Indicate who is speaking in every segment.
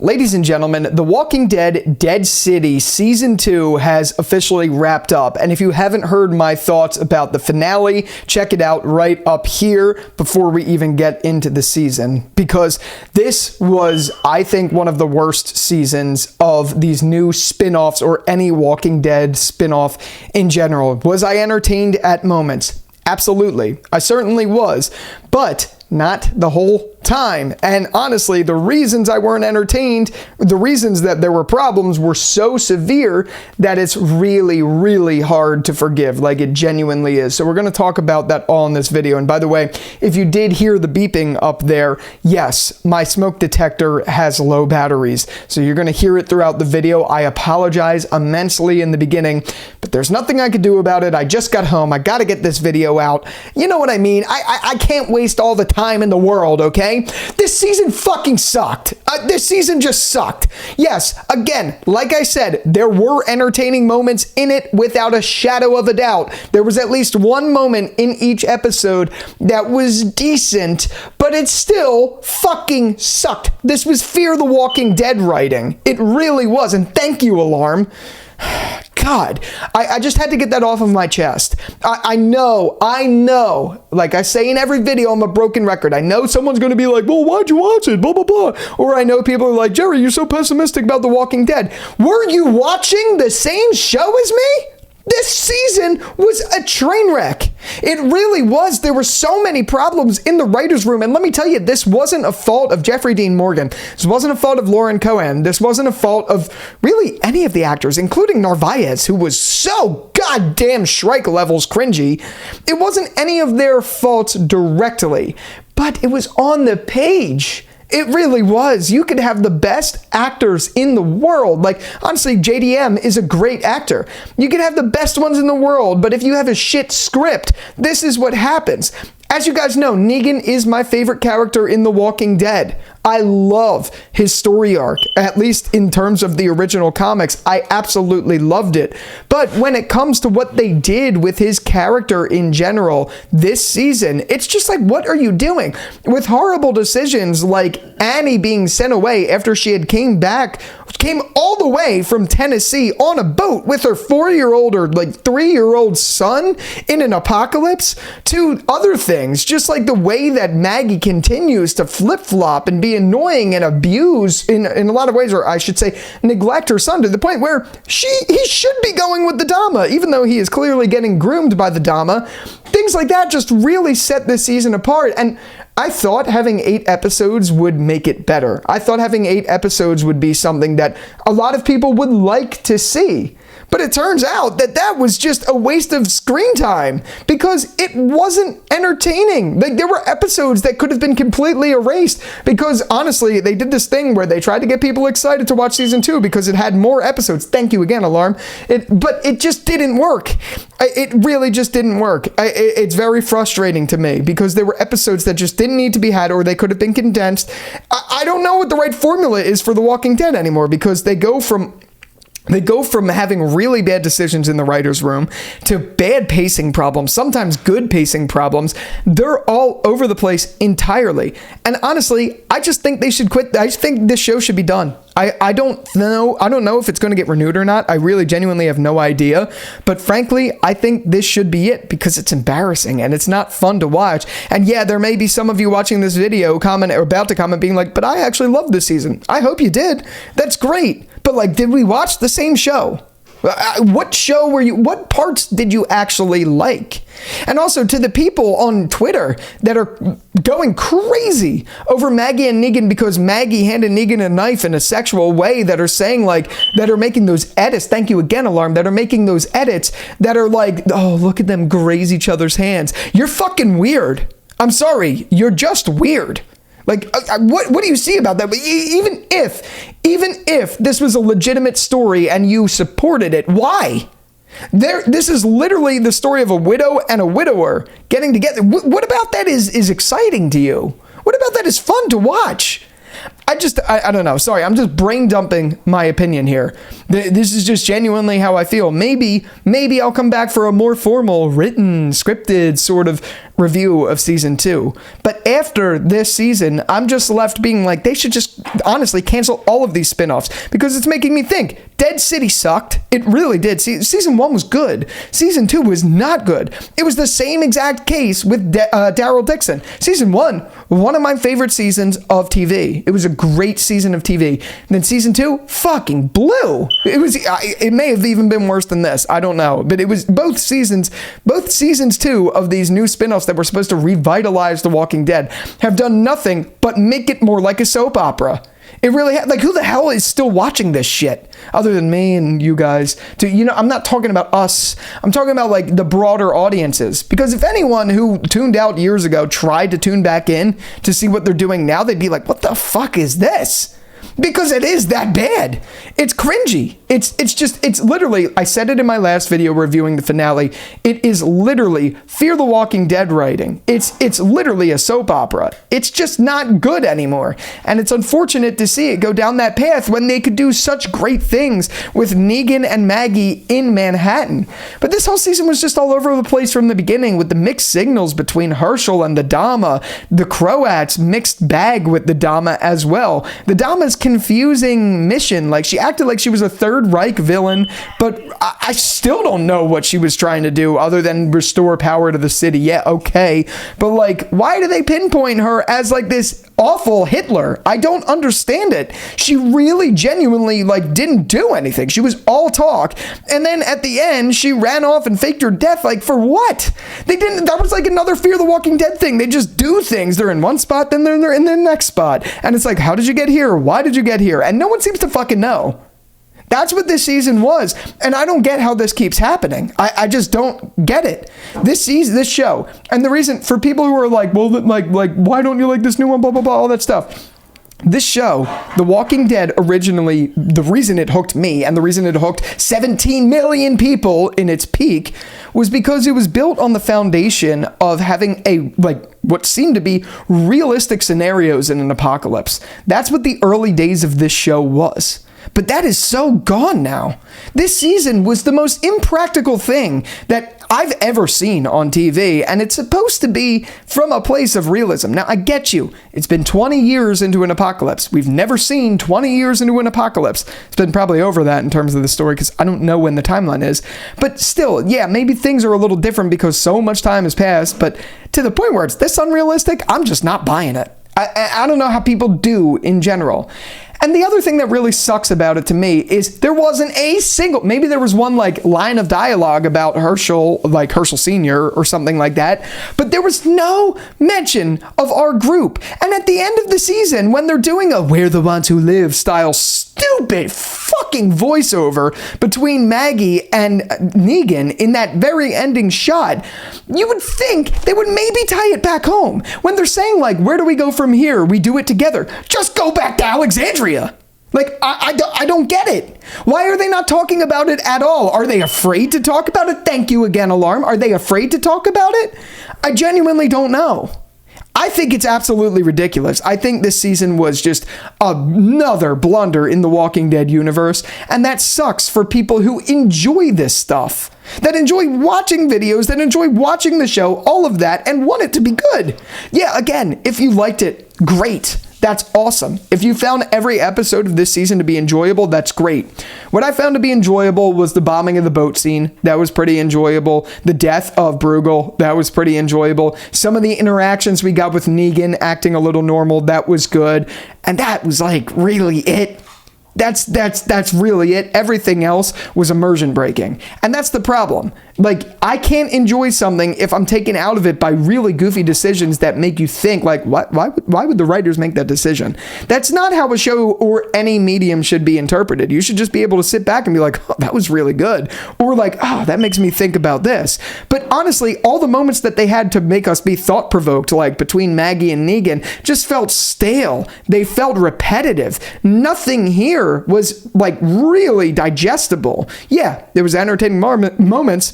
Speaker 1: Ladies and gentlemen, The Walking Dead Dead City Season 2 has officially wrapped up, and if you haven't heard my thoughts about the finale, check it out right up here before we even get into the season, because this was, I think, one of the worst seasons of these new spin-offs or any Walking Dead spin-off in general. Was I entertained at moments? Absolutely. I certainly was, but not the whole time. And honestly, the reasons I weren't entertained, the reasons that there were problems were so severe that it's really, really hard to forgive. Like, it genuinely is. So we're going to talk about that all in this video. And by the way, if you did hear the beeping up there, yes, my smoke detector has low batteries. So you're going to hear it throughout the video. I apologize immensely in the beginning, but there's nothing I could do about it. I just got home. I got to get this video out. You know what I mean? I can't waste all the time in the world, okay? This season fucking sucked. This season just sucked. Yes, again, like I said, there were entertaining moments in it without a shadow of a doubt. There was at least one moment in each episode that was decent, but it still fucking sucked. This was Fear the Walking Dead writing. It really was, and thank you, Alarm. God, I just had to get that off of my chest. I know, like I say in every video, I'm a broken record. I know someone's going to be like, well, why'd you watch it? Blah, blah, blah. Or I know people are like, Jerry, you're so pessimistic about The Walking Dead. Were you watching the same show as me? This season was a train wreck. It really was. There were so many problems in the writer's room. And let me tell you, this wasn't a fault of Jeffrey Dean Morgan. This wasn't a fault of Lauren Cohan. This wasn't a fault of really any of the actors, including Narvaez, who was so goddamn Shrike levels cringy. It wasn't any of their faults directly, but it was on the page. It really was. You could have the best actors in the world. Like, honestly, JDM is a great actor. You could have the best ones in the world, but if you have a shit script, this is what happens. As you guys know, Negan is my favorite character in The Walking Dead. I love his story arc, at least in terms of the original comics. I absolutely loved it. But when it comes to what they did with his character in general this season, it's just like, what are you doing? With horrible decisions like Annie being sent away after she had came all the way from Tennessee on a boat with her 4-year-old or like 3-year-old son in an apocalypse, to other things, just like the way that Maggie continues to flip-flop and be annoying and abuse in a lot of ways, or I should say neglect her son to the point where he should be going with the Dama, even though he is clearly getting groomed by the Dama. Things like that just really set this season apart, and I thought having 8 episodes would make it better. I thought having 8 episodes would be something that a lot of people would like to see. But it turns out that that was just a waste of screen time because it wasn't entertaining. Like, there were episodes that could have been completely erased because, honestly, they did this thing where they tried to get people excited to watch season 2 because it had more episodes. Thank you again, Alarm. But it just didn't work. It really just didn't work. It's very frustrating to me because there were episodes that just didn't need to be had, or they could have been condensed. I don't know what the right formula is for The Walking Dead anymore, because they go from having really bad decisions in the writer's room to bad pacing problems, sometimes good pacing problems. They're all over the place entirely. And honestly, I just think they should quit. I just think this show should be done. I don't know if it's going to get renewed or not. I really genuinely have no idea. But frankly, I think this should be it because it's embarrassing and it's not fun to watch. And yeah, there may be some of you watching this video about to comment being like, but I actually loved this season. I hope you did. That's great. But like, did we watch the same show? What parts did you actually like? And also, to the people on Twitter that are going crazy over Maggie and Negan because Maggie handed Negan a knife in a sexual way, that are saying like, that are making those edits, thank you again, Alarm, that are making those edits that are like, oh, look at them graze each other's hands. You're fucking weird. I'm sorry, you're just weird. Like, what do you see about that? But even if this was a legitimate story and you supported it, why? This is literally the story of a widow and a widower getting together. What about that is exciting to you? What about that is fun to watch? I don't know. Sorry, I'm just brain dumping my opinion here. This is just genuinely how I feel. Maybe I'll come back for a more formal, written, scripted sort of review of season 2. But after this season, I'm just left being like, they should just honestly cancel all of these spin-offs, because it's making me think. Dead City sucked. It really did. Season 1 was good. Season 2 was not good. It was the same exact case with Daryl Dixon. Season 1, one of my favorite seasons of TV. It was a great season of TV. And then season 2, fucking blew. It may have even been worse than this. I don't know. But it was both seasons 2 of these new spin-offs that were supposed to revitalize The Walking Dead have done nothing but make it more like a soap opera. It really like, who the hell is still watching this shit other than me and you guys? I'm not talking about us. I'm talking about like the broader audiences, because if anyone who tuned out years ago tried to tune back in to see what they're doing now, they'd be like, what the fuck is this? Because it is that bad. It's cringy. It's literally, I said it in my last video reviewing the finale, it is literally Fear the Walking Dead writing. It's literally a soap opera. It's just not good anymore. And it's unfortunate to see it go down that path when they could do such great things with Negan and Maggie in Manhattan. But this whole season was just all over the place from the beginning, with the mixed signals between Herschel and the Dama, the Croats mixed bag with the Dama as well. The Dama's confusing mission, like she acted like she was a Third Reich villain, but I still don't know what she was trying to do other than restore power to the city. Yeah, okay, but like, why do they pinpoint her as like this awful Hitler? I don't understand it. She really genuinely like didn't do anything. She was all talk, and then at the end she ran off and faked her death. Like, for what? They didn't. That was like another Fear the Walking Dead thing. They just do things. They're in one spot, then they're in the next spot, and it's like, how did you get here? Why did you get here? And no one seems to fucking know. That's what this season was, and I don't get how this keeps happening. I just don't get it. This show, and the reason for people who are like, well, like, why don't you like this new one, blah, blah, blah, all that stuff. This show, The Walking Dead, originally, the reason it hooked me and the reason it hooked 17 million people in its peak was because it was built on the foundation of having what seemed to be realistic scenarios in an apocalypse. That's what the early days of this show was. But that is so gone now. This season was the most impractical thing that I've ever seen on TV, and it's supposed to be from a place of realism. Now, I get you. It's been 20 years into an apocalypse. We've never seen 20 years into an apocalypse. It's been probably over that in terms of the story, because I don't know when the timeline is. But still, yeah, maybe things are a little different because so much time has passed, but to the point where it's this unrealistic, I'm just not buying it. I don't know how people do in general. And the other thing that really sucks about it to me is there wasn't a single, maybe there was one like line of dialogue about Herschel, like Herschel Sr. or something like that, but there was no mention of our group. And at the end of the season, when they're doing a "We're the Ones Who Live" style stupid fucking voiceover between Maggie and Negan in that very ending shot, you would think they would maybe tie it back home. When they're saying like, where do we go from here? We do it together. Just go back to Alexandria. Like, I don't get it. Why are they not talking about it at all? Are they afraid to talk about it? Thank you again, Alarm. Are they afraid to talk about it? I genuinely don't know. I think it's absolutely ridiculous. I think this season was just another blunder in the Walking Dead universe, and that sucks for people who enjoy this stuff, that enjoy watching videos, that enjoy watching the show, all of that, and want it to be good. Yeah, again, if you liked it, great. That's awesome. If you found every episode of this season to be enjoyable, that's great. What I found to be enjoyable was the bombing of the boat scene. That was pretty enjoyable. The death of Bruegel, that was pretty enjoyable. Some of the interactions we got with Negan acting a little normal, that was good. And that was like really it. That's really it. Everything else was immersion breaking. And that's the problem. Like, I can't enjoy something if I'm taken out of it by really goofy decisions that make you think, like, why would the writers make that decision? That's not how a show or any medium should be interpreted. You should just be able to sit back and be like, oh, that was really good. Or like, oh, that makes me think about this. But honestly, all the moments that they had to make us be thought-provoked, like between Maggie and Negan, just felt stale. They felt repetitive. Nothing here was like really digestible. Yeah, there was entertaining moments,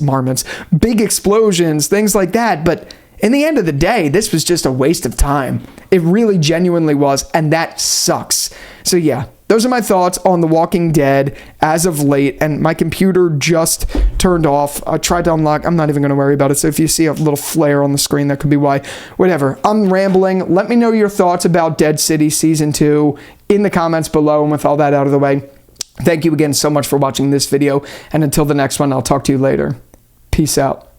Speaker 1: big explosions, things like that, but in the end of the day, this was just a waste of time. It really genuinely was, and that sucks. So yeah, those are my thoughts on The Walking Dead as of late, and my computer just turned off. I tried to unlock. I'm not even going to worry about it, so if you see a little flare on the screen, that could be why. Whatever. I'm rambling. Let me know your thoughts about Dead City Season 2 in the comments below, and with all that out of the way, thank you again so much for watching this video, and until the next one, I'll talk to you later. Peace out.